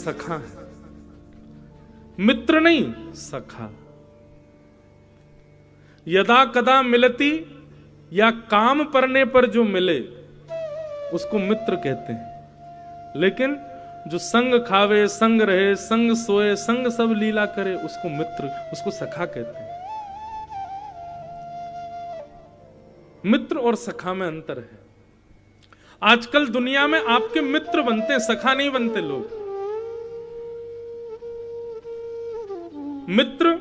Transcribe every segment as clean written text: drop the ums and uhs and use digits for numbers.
सखा है, मित्र नहीं सखा। यदा कदा मिलती या काम पड़ने पर जो मिले उसको मित्र कहते हैं, लेकिन जो संग खावे, संग रहे, संग सोए, संग सब लीला करे, उसको मित्र, उसको सखा कहते हैं। मित्र और सखा में अंतर है। आजकल दुनिया में आपके मित्र बनते हैं, सखा नहीं बनते लोग। मित्र,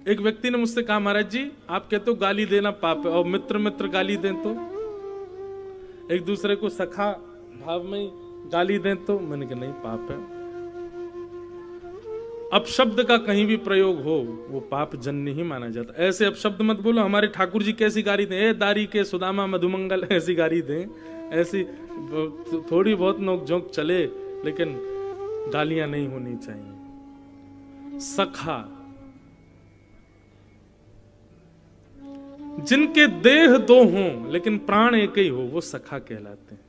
एक व्यक्ति ने मुझसे कहा, महाराज जी आप कहते हो गाली देना पाप है, और मित्र मित्र गाली दें तो, एक दूसरे को सखा भाव में गाली दें तो, मैंने कहा नहीं, पाप है। अपशब्द का कहीं भी प्रयोग हो वो पाप जन्य ही माना जाता। ऐसे अपशब्द मत बोलो। हमारे ठाकुर जी कैसी गाली दें, ए दारी के सुदामा मधुमंगल, ऐसी गाली दें, ऐसी थोड़ी बहुत नोक-झोंक चले, लेकिन गालियां नहीं होनी चाहिए। सखा, जिनके देह दो हों लेकिन प्राण एक ही हो, वो सखा कहलाते हैं।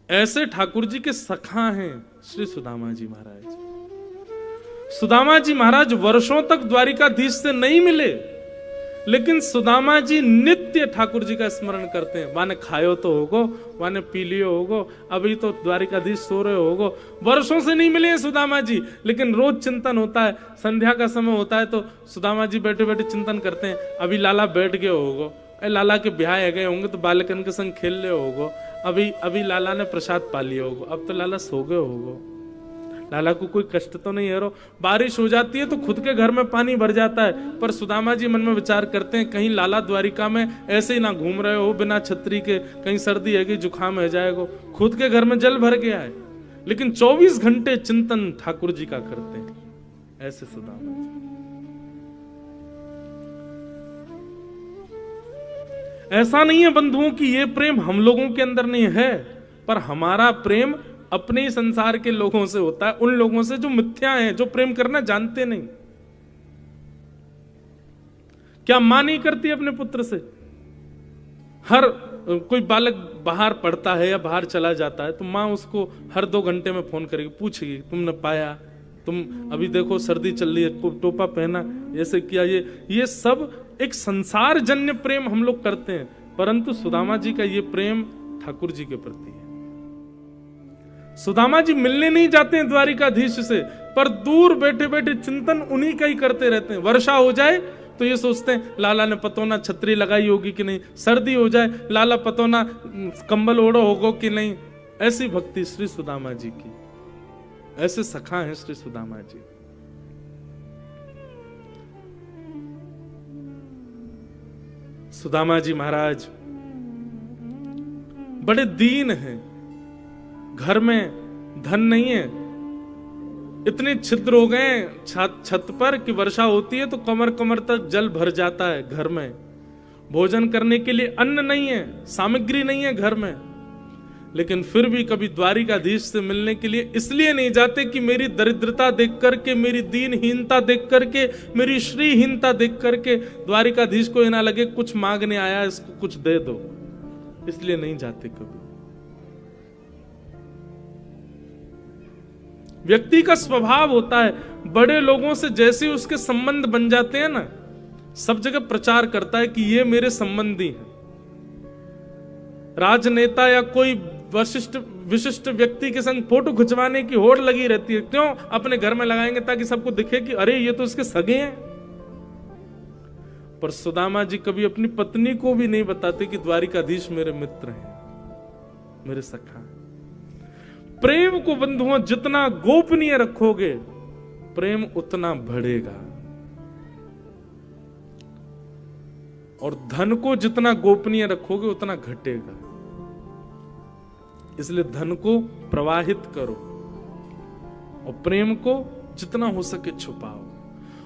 ऐसे ठाकुर जी के सखा हैं श्री सुदामा जी महाराज। सुदामा जी महाराज वर्षों तक द्वारिकाधीश से नहीं मिले, लेकिन सुदामा जी नित्य ठाकुर जी का स्मरण करते हैं। वाने खायो तो होगो, वाने पी लियो होगो, अभी तो द्वारिकाधीश सो रहे होगो। वर्षों से नहीं मिले हैं सुदामा जी, लेकिन रोज चिंतन होता है। संध्या का समय होता है तो सुदामा जी बैठे बैठे चिंतन करते हैं, अभी लाला बैठ गए होगो, लाला के ब्याह गए होंगे तो बालकन के संग खेल ले होगो, अभी लाला ने प्रसाद पा लिया होगो, अब तो लाला सो गए होगो, लाला को कोई कष्ट तो नहीं है रो। बारिश हो जाती है तो खुद के घर में पानी भर जाता है, पर सुदामा जी मन में विचार करते हैं कहीं लाला द्वारिका में ऐसे ही ना घूम रहे हो बिना छतरी के, कहीं सर्दी है कि जुकाम है जाएगा, खुद के घर में जल भर गया है, लेकिन 24 घंटे चिंतन ठाकुर जी का करते हैं। ऐसे सुदामा जी। ऐसा नहीं है बंधुओं की ये प्रेम हम लोगों के अंदर नहीं है, पर हमारा प्रेम अपने ही संसार के लोगों से होता है, उन लोगों से जो मिथ्या हैं, जो प्रेम करना जानते नहीं। क्या मां नहीं करती अपने पुत्र से? हर कोई बालक बाहर पढ़ता है या बाहर चला जाता है तो मां उसको हर 2 घंटे में फोन करेगी, पूछेगी तुमने पाया, तुम अभी देखो सर्दी चल रही है, टोपा पहना, ऐसे किया। ये सब एक संसार जन्य प्रेम हम लोग करते हैं, परंतु सुदामा जी का ये प्रेम ठाकुर जी के प्रति है। सुदामा जी मिलने नहीं जाते हैं द्वारिकाधीश से, पर दूर बैठे बैठे चिंतन उन्हीं का ही करते रहते हैं। वर्षा हो जाए तो ये सोचते हैं लाला ने पतोना छतरी लगाई होगी कि नहीं, सर्दी हो जाए लाला पतोना कंबल ओढ़ो होगो कि नहीं। ऐसी भक्ति श्री सुदामा जी की, ऐसे सखा हैं श्री सुदामा जी। सुदामा जी महाराज बड़े दीन हैं, घर में धन नहीं है, इतने छिद्र हो गए छत पर कि वर्षा होती है तो कमर कमर तक जल भर जाता है। घर में भोजन करने के लिए अन्न नहीं है, सामग्री नहीं है घर में, लेकिन फिर भी कभी द्वारिकाधीश से मिलने के लिए इसलिए नहीं जाते कि मेरी दरिद्रता देख करके, मेरी दीनहीनता देख करके, मेरी श्रीहीनता देख करके द्वारिकाधीश को ये ना लगे कुछ मांगने आया इसको कुछ दे दो, इसलिए नहीं जाते कभी। व्यक्ति का स्वभाव होता है, बड़े लोगों से जैसे उसके संबंध बन जाते हैं ना, सब जगह प्रचार करता है कि ये मेरे संबंधी हैं। राजनेता या कोई विशिष्ट व्यक्ति के संग फोटो खिंचवाने की होड़ लगी रहती है, क्यों? अपने घर में लगाएंगे ताकि सबको दिखे कि अरे ये तो इसके सगे हैं। पर सुदामा जी कभी अपनी पत्नी को भी नहीं बताते कि द्वारिकाधीश मेरे मित्र हैं, मेरे सखा। प्रेम को बंधुओं जितना गोपनीय रखोगे प्रेम उतना बढ़ेगा, और धन को जितना गोपनीय रखोगे उतना घटेगा। इसलिए धन को प्रवाहित करो और प्रेम को जितना हो सके छुपाओ।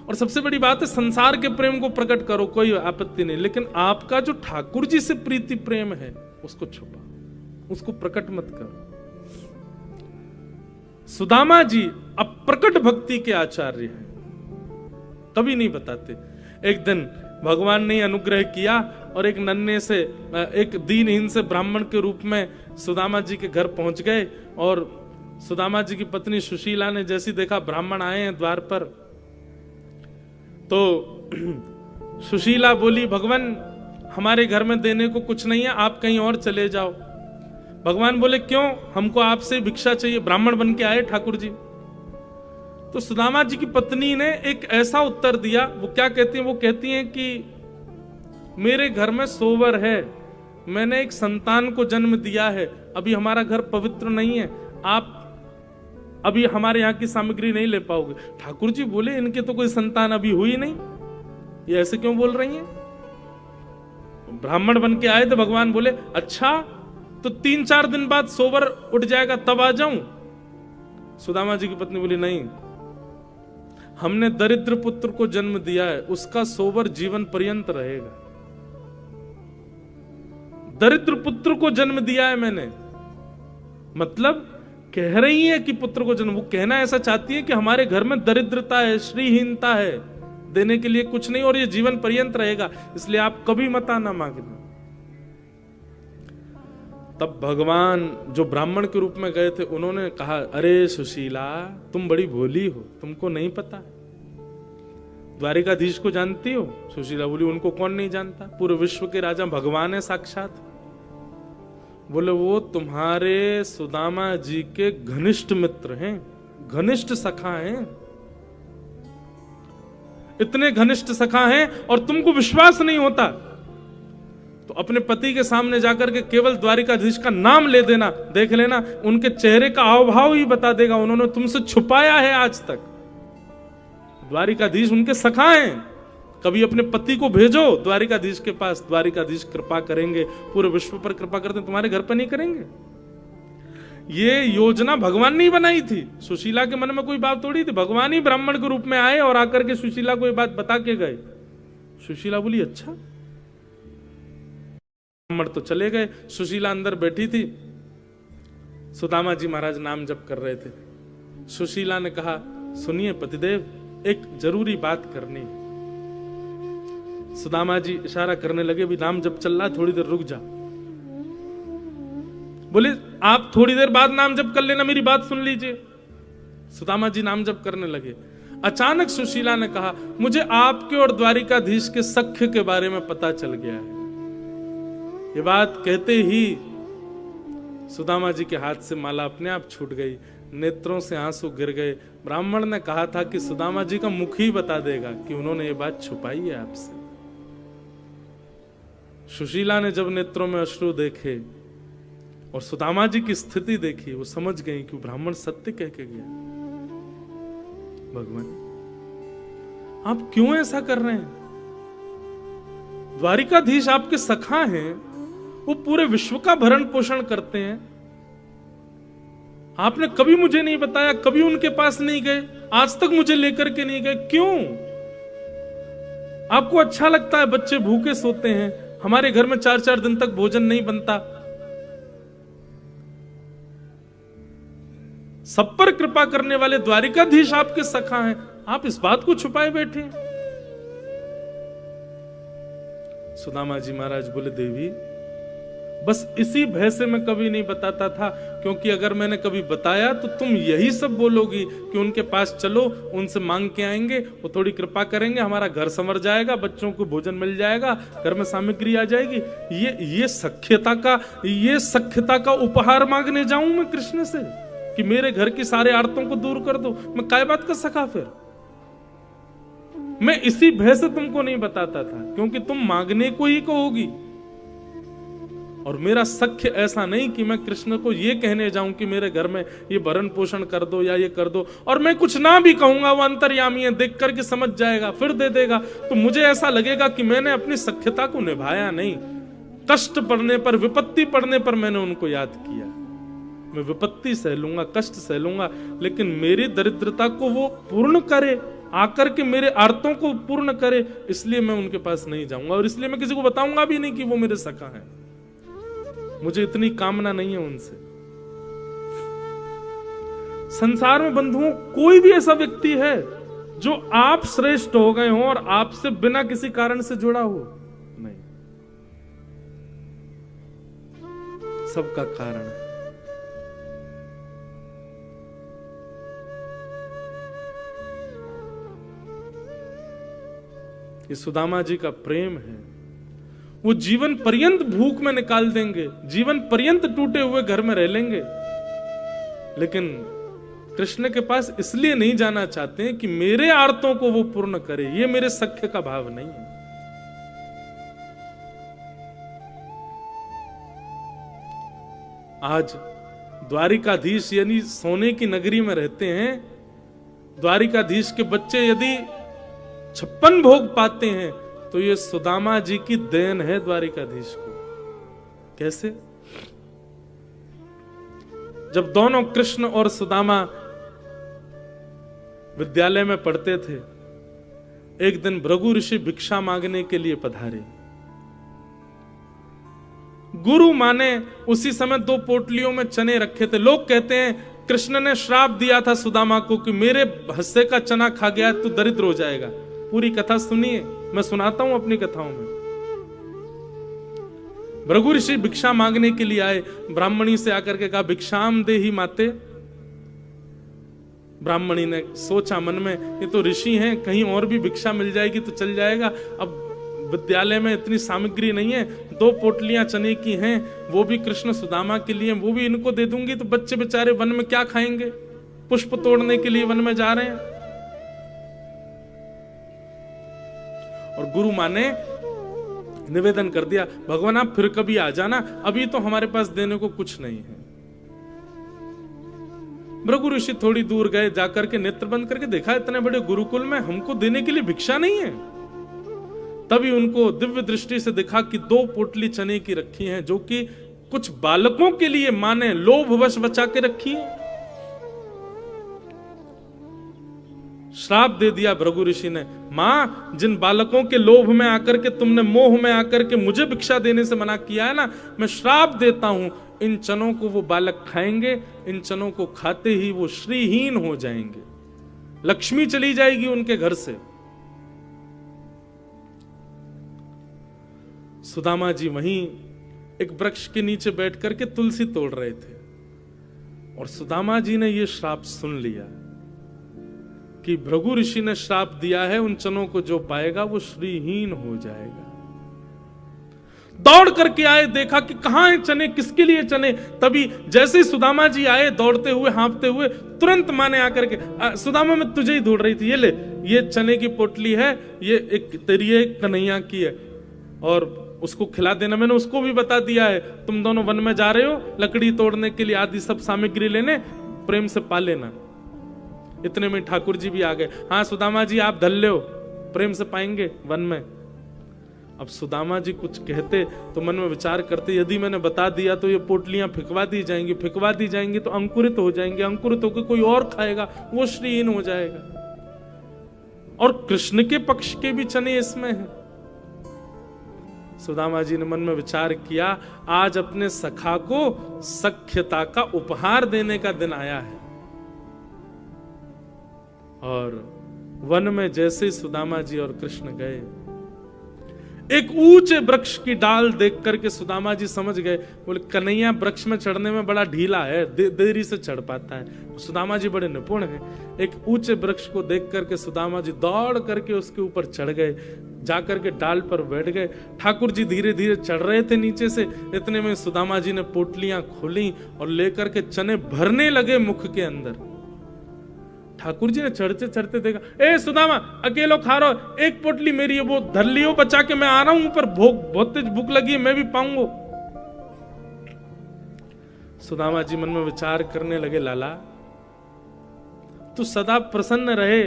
और सबसे बड़ी बात है, संसार के प्रेम को प्रकट करो, कोई आपत्ति नहीं, लेकिन आपका जो ठाकुर जी से प्रीति प्रेम है उसको छुपाओ, उसको प्रकट मत करो। सुदामा जी अप्रकट भक्ति के आचार्य हैं, कभी नहीं बताते। एक दिन भगवान ने अनुग्रह किया और एक नन्हे से, एक दीनहीन से ब्राह्मण के रूप में सुदामा जी के घर पहुंच गए और सुदामा जी की पत्नी सुशीला ने जैसी देखा ब्राह्मण आए हैं द्वार पर, तो सुशीला बोली, भगवान हमारे घर में देने को कुछ नहीं है, आप कहीं और चले जाओ। भगवान बोले, क्यों? हमको आपसे भिक्षा चाहिए, ब्राह्मण बन के आए ठाकुर जी। तो सुदामा जी की पत्नी ने एक ऐसा उत्तर दिया, वो क्या कहती हैं? वो कहती हैं कि मेरे घर में सोवर है, मैंने एक संतान को जन्म दिया है, अभी हमारा घर पवित्र नहीं है, आप अभी हमारे यहाँ की सामग्री नहीं ले पाओगे। ठाकुर जी बोले, इनके तो कोई संतान अभी हुई नहीं, ये ऐसे क्यों बोल रही हैं? ब्राह्मण बन के आए थे। भगवान बोले, अच्छा तो 3-4 दिन बाद सोवर उठ जाएगा, तब आ जाऊं? सुदामा जी की पत्नी बोली, नहीं, हमने दरिद्र पुत्र को जन्म दिया है, उसका सोवर जीवन पर्यंत रहेगा। दरिद्र पुत्र को जन्म दिया है मैंने, मतलब कह रही है कि पुत्र को जन्म, वो कहना ऐसा चाहती है कि हमारे घर में दरिद्रता है, श्रीहीनता है, देने के लिए कुछ नहीं, और ये जीवन पर्यंत रहेगा, इसलिए आप कभी मत आना मांगना। तब भगवान जो ब्राह्मण के रूप में गए थे, उन्होंने कहा, अरे सुशीला, तुम बड़ी भोली हो, तुमको नहीं पता, द्वारिकाधीश को जानती हो? सुशीला बोली, उनको कौन नहीं जानता, पूरे विश्व के राजा भगवान है साक्षात। बोले, वो तुम्हारे सुदामा जी के घनिष्ठ मित्र हैं, घनिष्ठ सखा हैं, इतने घनिष्ठ सखा हैं, और तुमको विश्वास नहीं होता तो अपने पति के सामने जाकर के केवल द्वारिकाधीश का नाम ले देना, देख लेना, उनके चेहरे का हाव भाव ही बता देगा, उन्होंने तुमसे छुपाया है आज तक। द्वारिकाधीश उनके सखा हैं, कभी अपने पति को भेजो द्वारिकाधीश के पास, द्वारिकाधीश कृपा करेंगे, पूरे विश्व पर कृपा करते, तुम्हारे घर पर नहीं करेंगे। ये योजना भगवान ने बनाई थी, सुशीला के मन में कोई बात थोड़ी थी, भगवान ही ब्राह्मण के रूप में आए और आकर के सुशीला को ये बात बता के गए। सुशीला बोली, अच्छा। ब्राह्मण तो चले गए, सुशीला अंदर बैठी थी, सुदामा जी महाराज नाम जप कर रहे थे। सुशीला ने कहा, सुनिए पतिदेव, एक जरूरी बात करनी है। सुदामा जी इशारा करने लगे, भी नाम जप चल रहा, थोड़ी देर रुक जा। बोले, आप थोड़ी देर बाद नाम जप कर लेना, मेरी बात सुन लीजिए। सुदामा जी नाम जप करने लगे। अचानक सुशीला ने कहा, मुझे आपके और द्वारिकाधीश के सख्य के बारे में पता चल गया है। ये बात कहते ही सुदामा जी के हाथ से माला अपने आप छूट गई, नेत्रों से आंसू गिर गए। ब्राह्मण ने कहा था कि सुदामा जी का मुख ही बता देगा कि उन्होंने ये बात छुपाई है आपसे। सुशीला ने जब नेत्रों में अश्रु देखे और सुदामा जी की स्थिति देखी, वो समझ गई कि ब्राह्मण सत्य कह के गया। भगवान, आप क्यों ऐसा कर रहे हैं? द्वारिकाधीश आपके सखा हैं, वो पूरे विश्व का भरण पोषण करते हैं, आपने कभी मुझे नहीं बताया, कभी उनके पास नहीं गए, आज तक मुझे लेकर के नहीं गए, क्यों? आपको अच्छा लगता है बच्चे भूखे सोते हैं, हमारे घर में 4-4 दिन तक भोजन नहीं बनता, सब पर कृपा करने वाले द्वारिकाधीश आपके सखा हैं, आप इस बात को छुपाए बैठे हैं। सुदामा जी महाराज बोले, देवी, बस इसी भय से मैं कभी नहीं बताता था, क्योंकि अगर मैंने कभी बताया तो तुम यही सब बोलोगी कि उनके पास चलो, उनसे मांग के आएंगे, वो थोड़ी कृपा करेंगे, हमारा घर संवर जाएगा, बच्चों को भोजन मिल जाएगा, घर में सामग्री आ जाएगी। ये सख्यता का उपहार मांगने जाऊं मैं कृष्ण से कि मेरे घर की सारे आर्तों को दूर कर दो? मैं काय बात का सखा फिर? मैं इसी भय से तुमको नहीं बताता था, क्योंकि तुम मांगने को ही कहोगी, और मेरा सख्य ऐसा नहीं कि मैं कृष्ण को ये कहने जाऊं कि मेरे घर में ये भरण पोषण कर दो या ये कर दो, और मैं कुछ ना भी कहूंगा, वो अंतर्यामी है, देख करके समझ जाएगा, फिर दे देगा, तो मुझे ऐसा लगेगा कि मैंने अपनी सख्यता को निभाया नहीं। कष्ट पड़ने पर, विपत्ति पड़ने पर मैंने उनको याद किया। मैं विपत्ति सह लूंगा, कष्ट सह लूंगा, लेकिन मेरी दरिद्रता को वो पूर्ण करे, आकर के मेरे आर्तों को पूर्ण करे, इसलिए मैं उनके पास नहीं जाऊंगा, और इसलिए मैं किसी को बताऊंगा भी नहीं कि वो मेरे सखा हैं। मुझे इतनी कामना नहीं है उनसे। संसार में बंधुओं, कोई भी ऐसा व्यक्ति है जो आप श्रेष्ठ हो गए हो और आपसे बिना किसी कारण से जुड़ा हो? नहीं, सबका कारण है। कि सुदामा जी का प्रेम है, वो जीवन पर्यंत भूख में निकाल देंगे, जीवन पर्यंत टूटे हुए घर में रह लेंगे, लेकिन कृष्ण के पास इसलिए नहीं जाना चाहते हैं कि मेरे आर्तों को वो पूर्ण करे। ये मेरे सख्य का भाव नहीं है। आज द्वारिकाधीश यानी सोने की नगरी में रहते हैं, द्वारिकाधीश के बच्चे यदि 56 भोग पाते हैं तो ये सुदामा जी की देन है द्वारिकाधीश को। कैसे? जब दोनों कृष्ण और सुदामा विद्यालय में पढ़ते थे, एक दिन भृगु ऋषि भिक्षा मांगने के लिए पधारे। गुरु माने उसी समय 2 पोटलियों में चने रखे थे। लोग कहते हैं कृष्ण ने श्राप दिया था सुदामा को कि मेरे हिस्से का चना खा गया तो दरिद्र हो जाएगा। पूरी कथा सुनिए, मैं सुनाता हूं अपनी कथाओं में। भृगु ऋषि भिक्षा मांगने के लिए आए। ब्राह्मणी से आकर के कहा भिक्षाम देहि माते। ब्राह्मणी ने सोचा मन में, ये तो ऋषि हैं, कहीं और भी भिक्षा मिल जाएगी तो चल जाएगा। अब विद्यालय में इतनी सामग्री नहीं है, 2 पोटलियां चने की हैं, वो भी कृष्ण सुदामा के लिए, वो भी इनको दे दूंगी तो बच्चे बेचारे वन में क्या खाएंगे, पुष्प तोड़ने के लिए वन में जा रहे हैं। और गुरु माँ ने निवेदन कर दिया, भगवान आप फिर कभी आ जाना, अभी तो हमारे पास देने को कुछ नहीं है। भृगु ऋषि थोड़ी दूर गए, जाकर के नेत्र बंद करके देखा इतने बड़े गुरुकुल में हमको देने के लिए भिक्षा नहीं है। तभी उनको दिव्य दृष्टि से दिखा कि 2 पोटली चने की रखी हैं, जो कि कुछ बालकों के लिए मां ने लोभवश बचा के रखी है। श्राप दे दिया भृगु ऋषि ने, मां जिन बालकों के लोभ में आकर के तुमने, मोह में आकर के मुझे भिक्षा देने से मना किया है ना, मैं श्राप देता हूं, इन चनों को वो बालक खाएंगे, इन चनों को खाते ही वो श्रीहीन हो जाएंगे, लक्ष्मी चली जाएगी उनके घर से। सुदामा जी वहीं एक वृक्ष के नीचे बैठ करके तुलसी तोड़ रहे थे और सुदामा जी ने यह श्राप सुन लिया कि भृगु ऋषि ने श्राप दिया है, उन चनों को जो पाएगा वो श्रीहीन हो जाएगा। दौड़ करके आए, देखा कि कहां है चने, किसके लिए चने। तभी जैसे ही सुदामा जी आए दौड़ते हुए, हाँफते हुए, तुरंत माने आकर के, सुदामा मैं तुझे ही ढूंढ रही थी, ये ले, ये चने की पोटली है, ये एक तेरी कन्हैया की है और उसको खिला देना। मैंने उसको भी बता दिया है, तुम दोनों वन में जा रहे हो लकड़ी तोड़ने के लिए, आदि सब सामग्री लेने, प्रेम से पा लेना। इतने में ठाकुर जी भी आ गए। हाँ सुदामा जी आप धल ले हो, प्रेम से पाएंगे वन में। अब सुदामा जी कुछ कहते तो मन में विचार करते, यदि मैंने बता दिया तो ये पोटलियां फिकवा दी जाएंगी, फिकवा दी जाएंगी तो अंकुरित हो जाएंगे, अंकुरित होकर कोई और खाएगा, वो श्रीहीन हो जाएगा। और कृष्ण के पक्ष के भी चने इसमें हैं। सुदामा जी ने मन में विचार किया, आज अपने सखा को सख्यता का उपहार देने का दिन आया है। और वन में जैसे ही सुदामा जी और कृष्ण गए, एक ऊंचे वृक्ष की डाल देख करके सुदामा जी समझ गए, बोले कन्हैया वृक्ष में चढ़ने में बड़ा ढीला है, देरी से चढ़ पाता है। सुदामा जी बड़े निपुण हैं। एक ऊंचे वृक्ष को देख करके सुदामा जी दौड़ करके उसके ऊपर चढ़ गए, जाकर के डाल पर बैठ गए। ठाकुर जी धीरे धीरे चढ़ रहे थे नीचे से, इतने में सुदामा जी ने पोटलियां खोली और लेकर के चने भरने लगे मुख के अंदर। ठाकुर जी ने चढ़ते चढ़ते देखा, ए सुदामा अकेलो खा रहा हो, एक पोटली मेरी है, वो धर लियो बचा के, मैं आ रहा हूं ऊपर, बहुत तेज भूख लगी है, मैं भी पाऊंगा। सुदामा जी मन में विचार करने लगे, लाला तू सदा प्रसन्न रहे,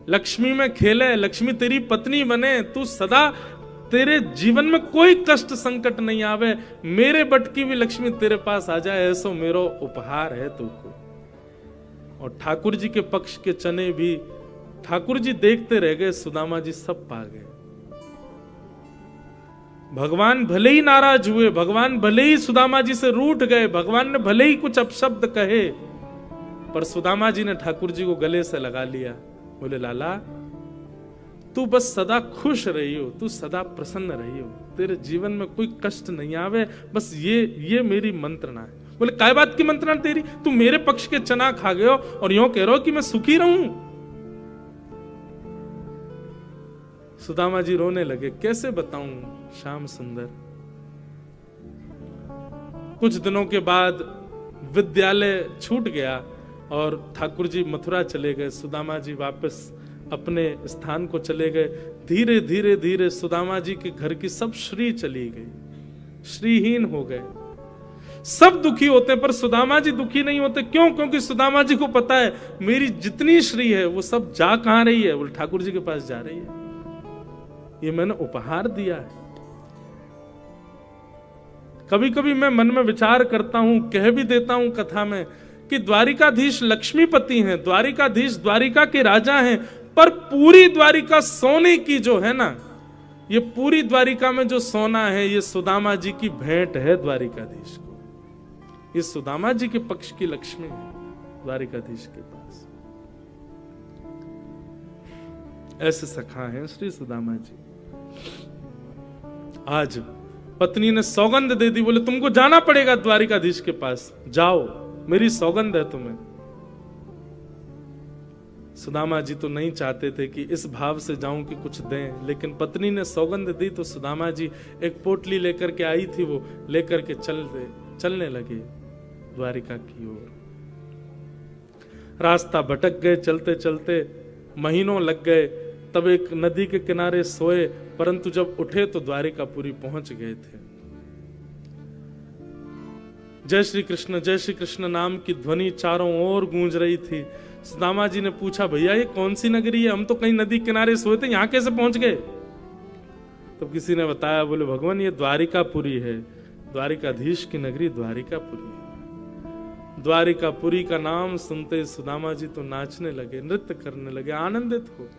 लक्ष्मी में खेले, लक्ष्मी तेरी पत्नी बने, तू सदा, तेरे जीवन में कोई कष्ट संकट नहीं आवे, मेरे बट की भी लक्ष्मी तेरे पास आ जाए, ऐसो मेरो उपहार है तुमको। और ठाकुर जी के पक्ष के चने भी ठाकुर जी देखते रह गए, सुदामा जी सब पा गए। भगवान भले ही नाराज हुए, भगवान भले ही सुदामा जी से रूठ गए, भगवान ने भले ही कुछ अपशब्द कहे, पर सुदामा जी ने ठाकुर जी को गले से लगा लिया। बोले लाला तू बस सदा खुश रही हो, तू सदा प्रसन्न रही हो, तेरे जीवन में कोई कष्ट नहीं आवे, बस ये मेरी मंत्रणा है। बोले काय बात की मंत्रणा तेरी, तू मेरे पक्ष के चना खा गए हो और यूं कह रहे हो कि मैं सुखी रहूं। सुदामा जी रोने लगे, कैसे बताऊं श्याम सुंदर। कुछ दिनों के बाद विद्यालय छूट गया और ठाकुर जी मथुरा चले गए। सुदामा जी वापस अपने स्थान को चले गए। धीरे धीरे धीरे सुदामा जी के घर की सब श्री चली गई, श्रीहीन हो गए। सब दुखी होते पर सुदामा जी दुखी नहीं होते। क्यों? क्योंकि सुदामा जी को पता है मेरी जितनी श्री है वो सब जा कहां रही है, वो ठाकुर जी के पास जा रही है। ये मैंने उपहार दिया है। कभी कभी मैं मन में विचार करता हूं, कह भी देता हूं कथा में कि द्वारिकाधीश लक्ष्मीपति हैं, द्वारिकाधीश द्वारिका के राजा हैं, पर पूरी द्वारिका सोने की जो है ना, ये पूरी द्वारिका में जो सोना है ये सुदामा जी की भेंट है द्वारिकाधीश को। ये सुदामा जी के पक्ष की लक्ष्मी है द्वारिकाधीश के पास। ऐसे सखा हैं श्री सुदामा जी। आज पत्नी ने सौगंध दे दी, बोले तुमको जाना पड़ेगा द्वारिकाधीश के पास, जाओ, मेरी सौगंध है तुम्हें। सुदामा जी तो नहीं चाहते थे कि इस भाव से जाऊं कि कुछ दें, लेकिन पत्नी ने सौगंध दी तो सुदामा जी एक पोटली लेकर के आई थी, वो लेकर के चलने लगे द्वारिका की ओर। रास्ता भटक गए, चलते चलते महीनों लग गए। तब एक नदी के किनारे सोए, परंतु जब उठे तो द्वारिकापुरी पहुंच गए थे। जय श्री कृष्ण नाम की ध्वनि चारों ओर गूंज रही थी। सुदामा जी ने पूछा, भैया ये कौन सी नगरी है? हम तो कहीं नदी किनारे सोए थे, यहां कैसे पहुंच गए? तो किसी ने बताया, बोले भगवान ये द्वारिकापुरी है, द्वारिकाधीश की नगरी द्वारिकापुरी है। द्वारिकापुरी का नाम सुनते सुदामा जी तो नाचने लगे, नृत्य करने लगे, आनंदित हो।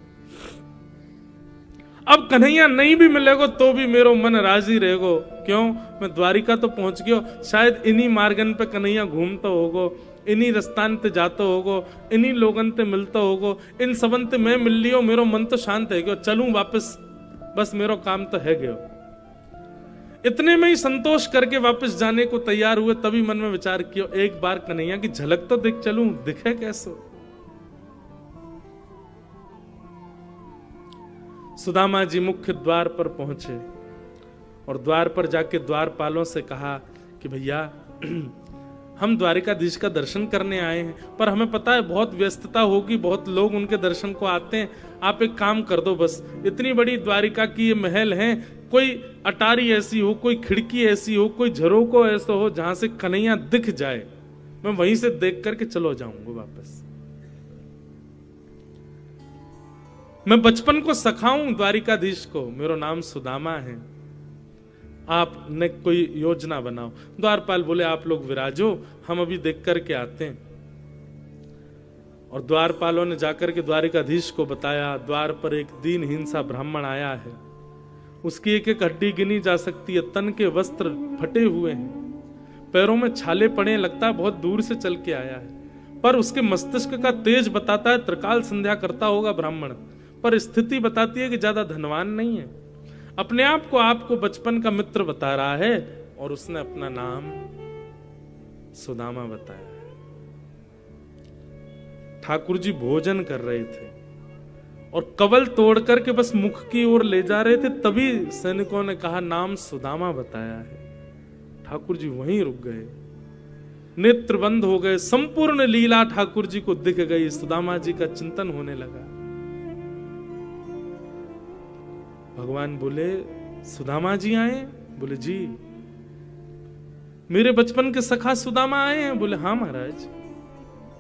अब कन्हैया नहीं भी मिलेगो तो भी मेरो मन राजी रहेगो। क्यों? मैं द्वारिका तो पहुंच गयो, शायद इन्हीं मार्गन पे कन्हैया घूमता होगो, इन्हीं रस्तान ते जाता होगो, इन्हीं लोगन ते मिलता होगो, इन सबन ते मैं मिल लियो, मेरो मन तो शांत है गयो, चलूं वापस, बस मेरो काम तो है गयो। इतने में ही संतोष करके वापस जाने को तैयार हुए। तभी मन में विचार किया, एक बार कन्हैया की झलक तो देख चलूं, दिखे कैसे। सुदामा जी मुख्य द्वार पर पहुंचे और द्वार पर जाके द्वारपालों से कहा कि भैया हम द्वारिकाधीश का दर्शन करने आए हैं, पर हमें पता है बहुत व्यस्तता होगी, बहुत लोग उनके दर्शन को आते हैं, आप एक काम कर दो, बस इतनी बड़ी द्वारिका की ये महल है, कोई अटारी ऐसी हो, कोई खिड़की ऐसी हो, कोई झरोको ऐसा हो जहां से कन्हैया दिख जाए, मैं वहीं से देख करके चलो जाऊंगा वापस। मैं बचपन को सखाऊं द्वारिकाधीश को, मेरा नाम सुदामा है, आपने कोई योजना बनाओ। द्वारपाल बोले आप लोग विराजो, हम अभी देख करके आते हैं। और द्वारपालों ने जाकर के द्वारिकाधीश को बताया, द्वार पर एक दीनहीन सा ब्राह्मण आया है, उसकी एक एक हड्डी गिनी जा सकती है, तन के वस्त्र फटे हुए हैं, पैरों में छाले पड़े, लगता है बहुत दूर से चल के आया है, पर उसके मस्तिष्क का तेज बताता है त्रिकाल संध्या करता होगा ब्राह्मण, पर स्थिति बताती है कि ज्यादा धनवान नहीं है। अपने आप को आपको बचपन का मित्र बता रहा है और उसने अपना नाम सुदामा बताया है। ठाकुर जी भोजन कर रहे थे और कवल तोड़ करके बस मुख की ओर ले जा रहे थे, तभी सैनिकों ने कहा नाम सुदामा बताया है। ठाकुर जी वहीं रुक गए, नेत्र बंद हो गए, संपूर्ण लीला ठाकुर जी को दिख गई, सुदामा जी का चिंतन होने लगा। भगवान बोले सुदामा जी आए? बोले जी। मेरे बचपन के सखा सुदामा आए हैं? बोले हाँ महाराज,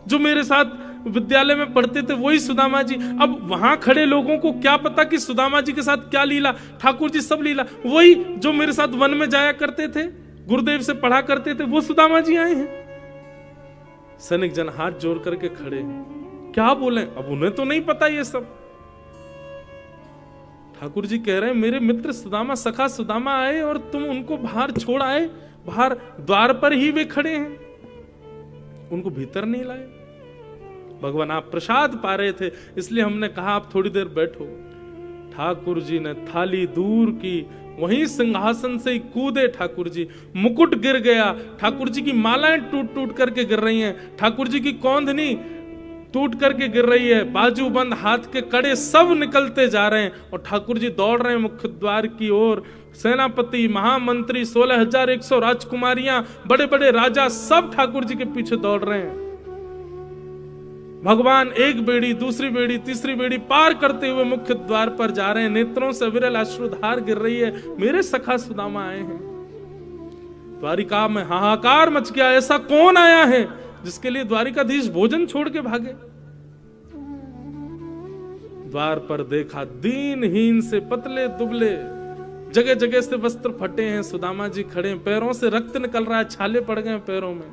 जो मेरे साथ विद्यालय में पढ़ते थे वही सुदामा जी। अब वहां खड़े लोगों को क्या पता कि सुदामा जी के साथ क्या लीला, ठाकुर जी सब लीला, वही जो मेरे साथ वन में जाया करते थे, गुरुदेव से पढ़ा करते थे, वो सुदामा जी आए हैं। सैनिक जन हाथ जोड़ करके खड़े, क्या बोले, अब उन्हें तो नहीं पता ये सब। ठाकुर जी कह रहे हैं मेरे मित्र सुदामा, सखा सुदामा आए और तुम उनको बाहर छोड़ आए, बाहर द्वार पर ही वे खड़े हैं, उनको भीतर नहीं लाए। भगवान आप प्रसाद पा रहे थे इसलिए हमने कहा आप थोड़ी देर बैठो। ठाकुर जी ने थाली दूर की, वहीं सिंहासन से ही कूदे ठाकुर जी, मुकुट गिर गया, ठाकुर जी की मालाएं टूट टूट करके गिर रही हैं, ठाकुर जी की कौंधनी टूट करके गिर रही है, बाजू बंद, हाथ के कड़े सब निकलते जा रहे हैं और ठाकुर जी दौड़ रहे हैं मुख्य द्वार की ओर। सेनापति, महामंत्री, 16,100 राजकुमारियां, बड़े बड़े राजा सब ठाकुर जी के पीछे दौड़ रहे हैं। भगवान एक बेड़ी, दूसरी बेड़ी, तीसरी बेड़ी पार करते हुए मुख्य द्वार पर जा रहे हैं। नेत्रों से विरल अश्रुधार गिर रही है। मेरे सखा सुदामा आए हैं। द्वारिका में हाहाकार मच गया। ऐसा कौन आया है जिसके लिए द्वारिकाधीश भोजन छोड़ के भागे? द्वार पर देखा, दीनहीन से पतले दुबले, जगह जगह से वस्त्र फटे हैं। सुदामा जी खड़े हैं, पैरों से रक्त निकल रहा है, छाले पड़ गए हैं पैरों में,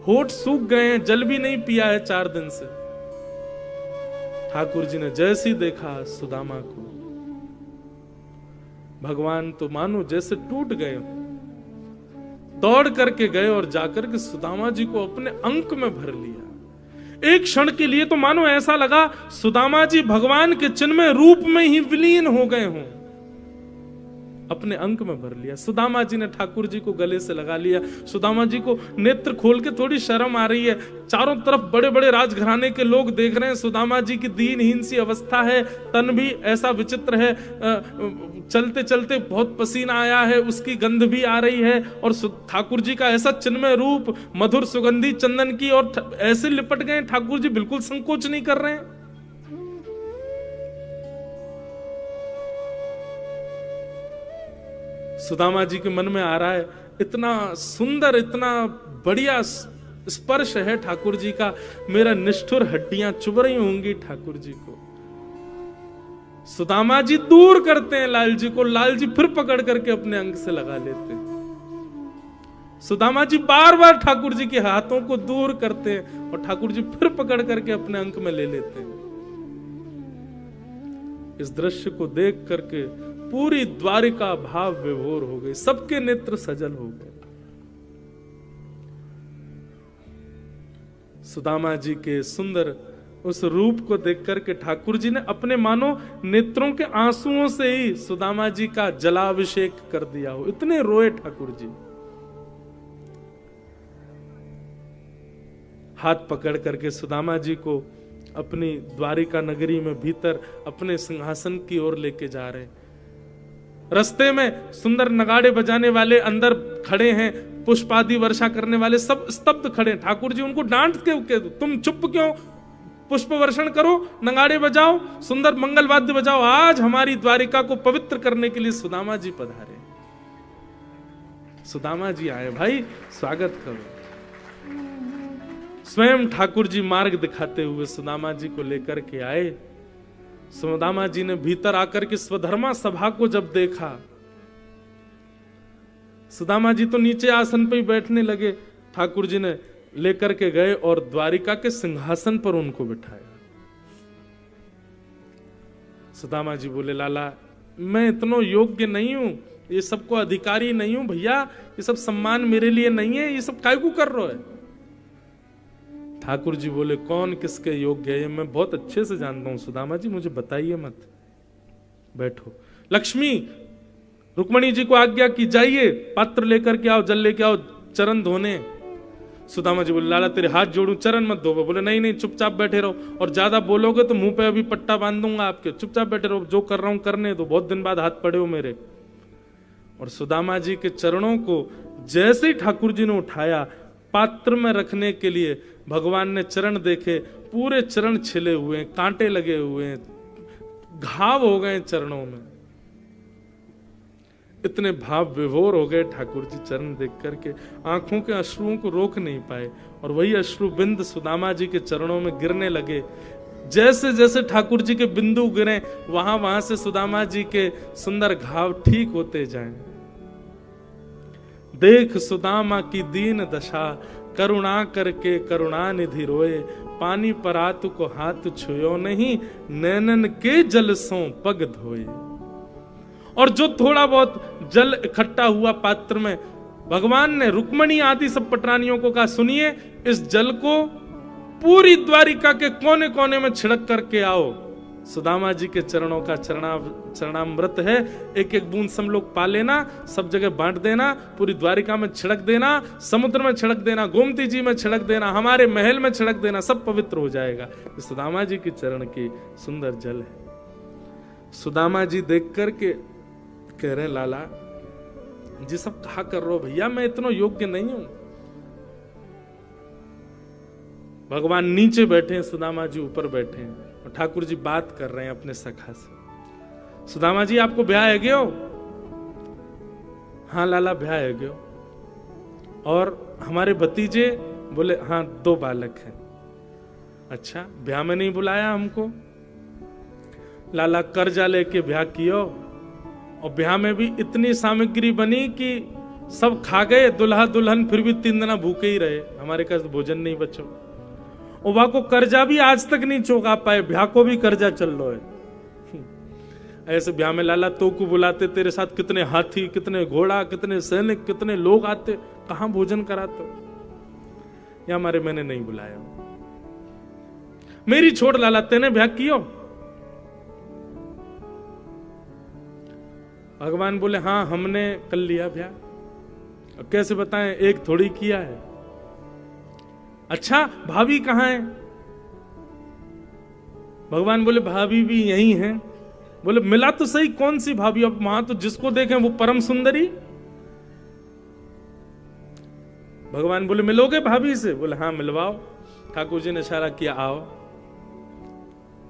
होठ सूख गए हैं, जल भी नहीं पिया है 4 दिन से। ठाकुर जी ने जैसे ही देखा सुदामा को, भगवान तो मानो जैसे टूट गए, दौड़ करके गए और जाकर के सुदामा जी को अपने अंक में भर लिया। एक क्षण के लिए तो मानो ऐसा लगा सुदामा जी भगवान के चिन्मय रूप में ही विलीन हो गए हों, अपने अंक में भर लिया। सुदामा जी ने ठाकुर जी को गले से लगा लिया। सुदामा जी को नेत्र खोल के थोड़ी शर्म आ रही है। चारों तरफ बड़े बड़े राजघराने के लोग देख रहे हैं। सुदामा जी की दीनहीन सी अवस्था है, तन भी ऐसा विचित्र है, चलते चलते बहुत पसीना आया है, उसकी गंध भी आ रही है। और ठाकुर जी का ऐसा चिन्मय रूप, मधुर सुगंधी चंदन की, और ऐसे लिपट गए ठाकुर जी, बिल्कुल संकोच नहीं कर रहे हैं। सुदामा जी के मन में आ रहा है, इतना सुंदर, इतना बढ़िया स्पर्श है ठाकुर जी का, मेरा निष्ठुर हड्डियां चुभ रही होंगी ठाकुर जी को। सुदामा जी दूर करते हैं लाल जी को, लाल जी फिर पकड़ करके अपने अंग से लगा लेते हैं। सुदामा जी बार बार ठाकुर जी के हाथों को दूर करते हैं और ठाकुर जी फिर पकड़ करके अपने अंक में ले लेते हैं। इस दृश्य को देख करके पूरी द्वारिका भाव विभोर हो गई, सबके नेत्र सजल हो गए। सुदामा जी के सुंदर उस रूप को देख करके ठाकुर जी ने अपने मानो नेत्रों के आंसुओं से ही सुदामा जी का जलाभिषेक कर दिया हो, इतने रोए ठाकुर जी। हाथ पकड़ करके सुदामा जी को अपनी द्वारिका नगरी में भीतर अपने सिंहासन की ओर लेके जा रहे हैं। रास्ते में सुंदर नगाड़े बजाने वाले अंदर खड़े हैं, पुष्पादि वर्षा करने वाले सब स्तब्ध खड़े हैं। ठाकुर जी उनको डांट के तुम चुप क्यों, पुष्प वर्षण करो, नगाड़े बजाओ, सुंदर मंगल वाद्य बजाओ। आज हमारी द्वारिका को पवित्र करने के लिए सुदामा जी पधारे। सुदामा जी आए, भाई स्वागत करो। स्वयं ठाकुर जी मार्ग दिखाते हुए सुदामा जी को लेकर के आए। सुदामा जी ने भीतर आकर के स्वधर्मा सभा को जब देखा, सुदामा जी तो नीचे आसन पे ही बैठने लगे। ठाकुर जी ने लेकर के गए और द्वारिका के सिंहासन पर उनको बिठाया। सुदामा जी बोले, लाला मैं इतना योग्य नहीं हूं, ये सबको अधिकारी नहीं हूं भैया, ये सब सम्मान मेरे लिए नहीं है, ये सब काय को कर रहे हो? ठाकुर जी बोले, कौन किसके योग्य है मैं बहुत अच्छे से जानता हूं सुदामा जी, मुझे बताइए मत, बैठो। लक्ष्मी रुक्मणी जी को आज्ञा की, जाइए पात्र लेकर के आओ, जल लेके आओ, चरण धोने। सुदामा जी बोले, लाला तेरे हाथ जोड़ूं, चरण मत धो। बोले नहीं नहीं, चुपचाप बैठे रहो, और ज्यादा बोलोगे तो मुंह पे अभी पट्टा बांध दूंगा आपके, चुपचाप बैठे रहो, जो कर रहा हूं करने दो, बहुत दिन बाद हाथ पड़े हो मेरे। और सुदामा जी के चरणों को जैसे ही ठाकुर जी ने उठाया पात्र में रखने के लिए, भगवान ने चरण देखे, पूरे चरण छिले हुए, कांटे लगे हुए, घाव हो गए चरणों में। इतने भाव विभोर हो गए ठाकुर जी चरण देख करके, आंखों के अश्रुओं को रोक नहीं पाए, और वही अश्रु बिंद सुदामा जी के चरणों में गिरने लगे। जैसे जैसे ठाकुर जी के बिंदु गिरे, वहां वहां से सुदामा जी के सुंदर घाव ठीक होते जाएं। देख सुदामा की दीन दशा, करुणा करके करुणा निधि रोए, पानी परातु को हाथ छुयो नहीं, नैनन के जल सो पग धोए। और जो थोड़ा बहुत जल इकट्ठा हुआ पात्र में, भगवान ने रुक्मणी आदि सब पटरानियों को कहा, सुनिए इस जल को पूरी द्वारिका के कोने कोने में छिड़क करके आओ, सुदामा जी के चरणों का चरणामृत है। एक एक बूंद सब लोग पा लेना, सब जगह बांट देना, पूरी द्वारिका में छिड़क देना, समुद्र में छिड़क देना, गोमती जी में छिड़क देना, हमारे महल में छिड़क देना, सब पवित्र हो जाएगा। सुदामा जी की चरण की सुंदर जल है। सुदामा जी देख करके कह रहे लाला जी सब कहा कर रहे हो भैया, मैं इतना योग्य नहीं हूं। भगवान नीचे बैठे हैं, सुदामा जी ऊपर बैठे हैं और ठाकुर जी बात कर रहे हैं अपने सखा से। सुदामा जी आपको ब्याह है गयो? हाँ लाला ब्याह है गयो। और हमारे भतीजे? बोले हाँ 2 बालक हैं। अच्छा ब्याह में नहीं बुलाया हमको? लाला कर्जा लेके ब्याह कियो और ब्याह में भी इतनी सामग्री बनी कि सब खा गए दुल्हा दुल्हन, फिर भी 3 दिन भूखे ही रहे, हमारे पास भोजन नहीं बचो। ओबा को कर्जा भी आज तक नहीं चुका पाए, ब्याह को भी कर्जा चल लो है। ऐसे ब्याह में लाला तो को बुलाते, तेरे साथ कितने हाथी, कितने घोड़ा, कितने सैनिक, कितने लोग आते, कहां भोजन कराते? या हमारे मैंने नहीं बुलाया। मेरी छोड़ लाला, तेने ब्याह कियो? भगवान बोले हाँ हमने कर लिया ब्याह। कैसे बताएं, एक थोड़ी किया है। अच्छा भाभी कहां है? भगवान बोले भाभी भी यही है। बोले मिला तो सही, कौन सी भाभी? अब वहां तो जिसको देखें वो परम सुंदरी। भगवान बोले मिलोगे भाभी से? बोले हाँ मिलवाओ। ठाकुर जी ने इशारा किया आओ।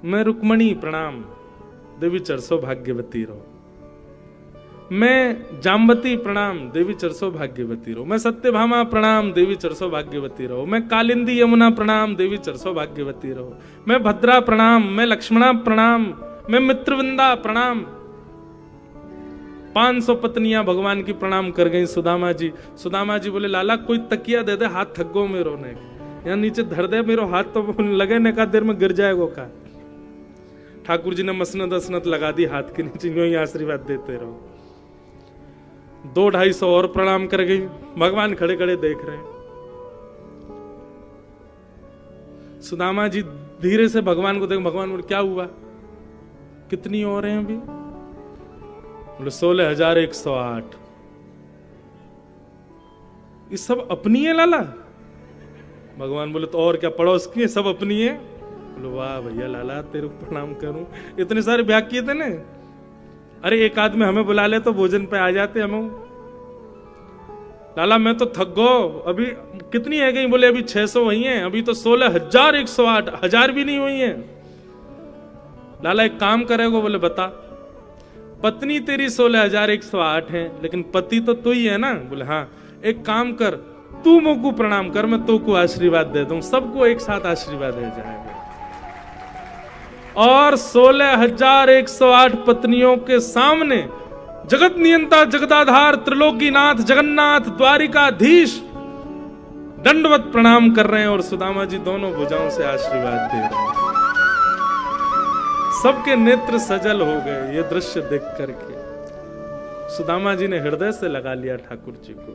मैं रुक्मणी प्रणाम, देवी चरसो भाग्यवती रहो। मैं जाम्बती प्रणाम, देवी चरसो भाग्यवती रहो। मैं सत्यभामा प्रणाम, देवी चरसो भाग्यवती रहो। मैं कालिंदी यमुना प्रणाम, देवी चरसो भाग्यवती रहो। मैं भद्रा प्रणाम, मैं लक्ष्मणा प्रणाम, मैं मित्रवृंदा प्रणाम। 500 पत्नियां भगवान की प्रणाम कर गई सुदामा जी। सुदामा जी बोले लाला कोई तकिया दे दे, हाथ थक गो मेरो ने, यहाँ नीचे धर दे मेरो हाथ, तो लगे ने का देर में गिर जाएगो का। ठाकुर जी ने मसनत असनत लगा दी हाथ के नीचे, यूं ही आशीर्वाद देते रहो। 200-250 और प्रणाम कर गई। भगवान खड़े खड़े देख रहे हैं। सुदामा जी धीरे से भगवान को देख, भगवान बोले क्या हुआ, कितनी और हैं अभी? बोले 16,108। ये सब अपनी है लाला? भगवान बोले तो और क्या, पड़ोस की है, सब अपनी है। बोले वाह भैया लाला तेरे को प्रणाम करूं, इतने सारे ब्याह किए थे ना। अरे एक आदमी हमें बुला ले तो भोजन पे आ जाते हम। लाला मैं तो थक गो, अभी कितनी है गई? बोले अभी 600 हुई हैं, अभी तो 16,108, 1000 भी नहीं हुई हैं। लाला एक काम करेगो? बोले बता। पत्नी तेरी 16,108 है, लेकिन पति तो तू ही है ना? बोले हाँ। एक काम कर, तू मुझको प्रणाम कर, मैं तो को आशीर्वाद दे दूं, सबको एक साथ आशीर्वाद दे जाएगा। और 16,108 पत्नियों के सामने जगत नियंता, जगदाधार, त्रिलोकीनाथ, जगन्नाथ, द्वारिकाधीश दंडवत प्रणाम कर रहे हैं और सुदामा जी दोनों भुजाओं से आशीर्वाद दे रहे हैं। सबके नेत्र सजल हो गए ये दृश्य देख करके। सुदामा जी ने हृदय से लगा लिया ठाकुर जी को।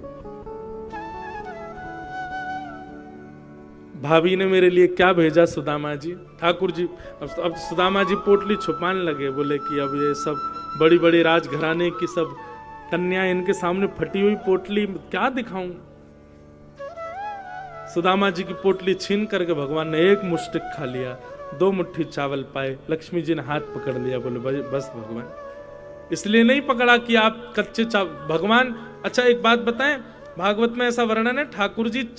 भाभी ने मेरे लिए क्या भेजा सुदामा जी? ठाकुर जी अब सुदामा जी पोटली छुपाने लगे। बोले कि अब ये सब बड़ी बड़ी राजघराने की सब कन्या, इनके सामने फटी हुई पोटली क्या दिखाऊं? सुदामा जी की पोटली छीन करके भगवान ने एक मुष्टिक खा लिया, 2 मुट्ठी चावल पाए। लक्ष्मी जी ने हाथ पकड़ लिया। बोले बस भगवान, इसलिए नहीं पकड़ा कि आप कच्चे भगवान। अच्छा एक बात बताएं, भागवत में ऐसा वर्णन है ठाकुर जी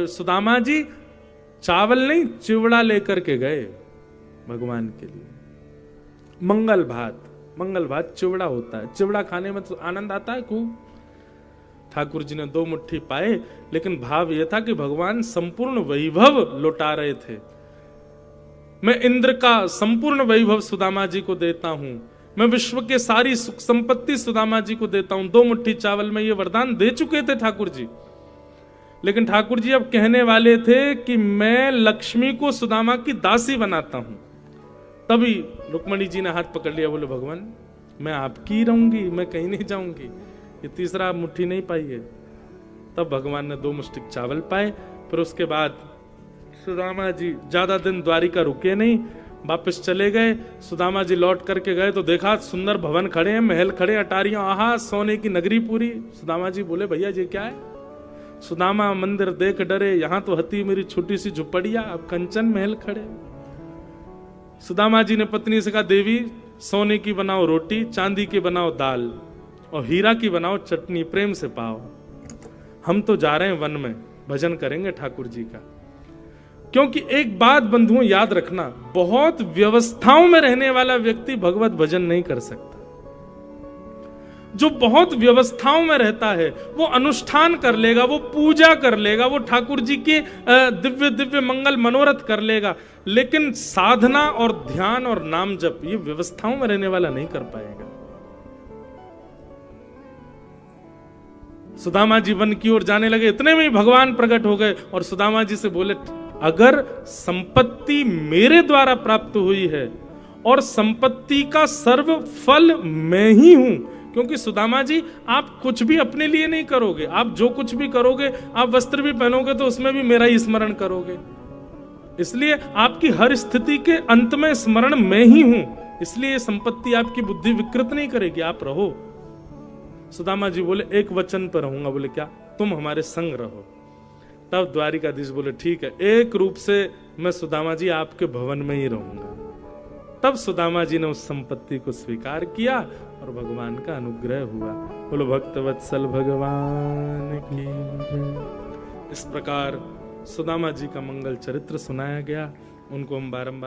सुदामा जी चावल नहीं चिवड़ा लेकर के गए भगवान के लिए। मंगल भात चिवड़ा होता है, चिवड़ा खाने में तो आनंद आता है खूब। ठाकुर जी ने 2 मुट्ठी पाए, लेकिन भाव यह था कि भगवान संपूर्ण वैभव लौटा रहे थे। मैं इंद्र का संपूर्ण वैभव सुदामा जी को देता हूं, मैं विश्व के सारी सुख संपत्ति सुदामा जी को देता हूं। 2 मुट्ठी चावल में ये वरदान दे चुके थे ठाकुर जी। लेकिन ठाकुर जी अब कहने वाले थे कि मैं लक्ष्मी को सुदामा की दासी बनाता हूं। तभी रुक्मणी जी ने हाथ पकड़ लिया। बोले भगवान मैं आपकी रहूंगी, मैं कहीं नहीं जाऊंगी। ये तीसरा मुट्ठी नहीं पाई है। तब भगवान ने 2 मुष्टिक चावल पाए। फिर उसके बाद सुदामा जी ज्यादा दिन द्वारिका रुके नहीं वापस चले गए। सुदामा जी लौट करके गए तो देखा सुंदर भवन खड़े हैं, महल खड़े, अटारियां, आहा सोने की नगरी पूरी। सुदामा जी बोले भैया ये क्या है? सुदामा मंदिर देख डरे, यहां तो हती मेरी छोटी सी झुपड़िया, अब कंचन महल खड़े। सुदामा जी ने पत्नी से कहा देवी सोने की बनाओ रोटी, चांदी की बनाओ दाल और हीरा की बनाओ चटनी, प्रेम से पाओ। हम तो जा रहे हैं वन में, भजन करेंगे ठाकुर जी का। क्योंकि एक बात बंधुओं याद रखना, बहुत व्यवस्थाओं में रहने वाला व्यक्ति भगवत भजन नहीं कर सकता। जो बहुत व्यवस्थाओं में रहता है वो अनुष्ठान कर लेगा, वो पूजा कर लेगा, वो ठाकुर जी के दिव्य दिव्य मंगल मनोरथ कर लेगा, लेकिन साधना और ध्यान और नाम जप ये व्यवस्थाओं में रहने वाला नहीं कर पाएगा। सुदामा जी वन की ओर जाने लगे, इतने में ही भगवान प्रकट हो गए और सुदामा जी से बोले अगर संपत्ति मेरे द्वारा प्राप्त हुई है और संपत्ति का सर्व फल मैं ही हूं, क्योंकि सुदामा जी आप कुछ भी अपने लिए नहीं करोगे, आप जो कुछ भी करोगे, आप वस्त्र भी पहनोगे तो उसमें भी मेरा ही स्मरण करोगे, इसलिए आपकी हर स्थिति के अंत में स्मरण मैं ही हूं, इसलिए संपत्ति आपकी बुद्धि विकृत नहीं करेगी, आप रहो। सुदामा जी बोले एक वचन पर रहूंगा। बोले क्या? तुम हमारे संग रहो। तब द्वारिकाधीश बोले ठीक है, एक रूप से मैं सुदामा जी आपके भवन में ही रहूंगा। तब सुदामा जी ने उस संपत्ति को स्वीकार किया और भगवान का अनुग्रह हुआ। बोलो भक्त वत्सल भगवान की। इस प्रकार सुदामा जी का मंगल चरित्र सुनाया गया। उनको हम बारंबार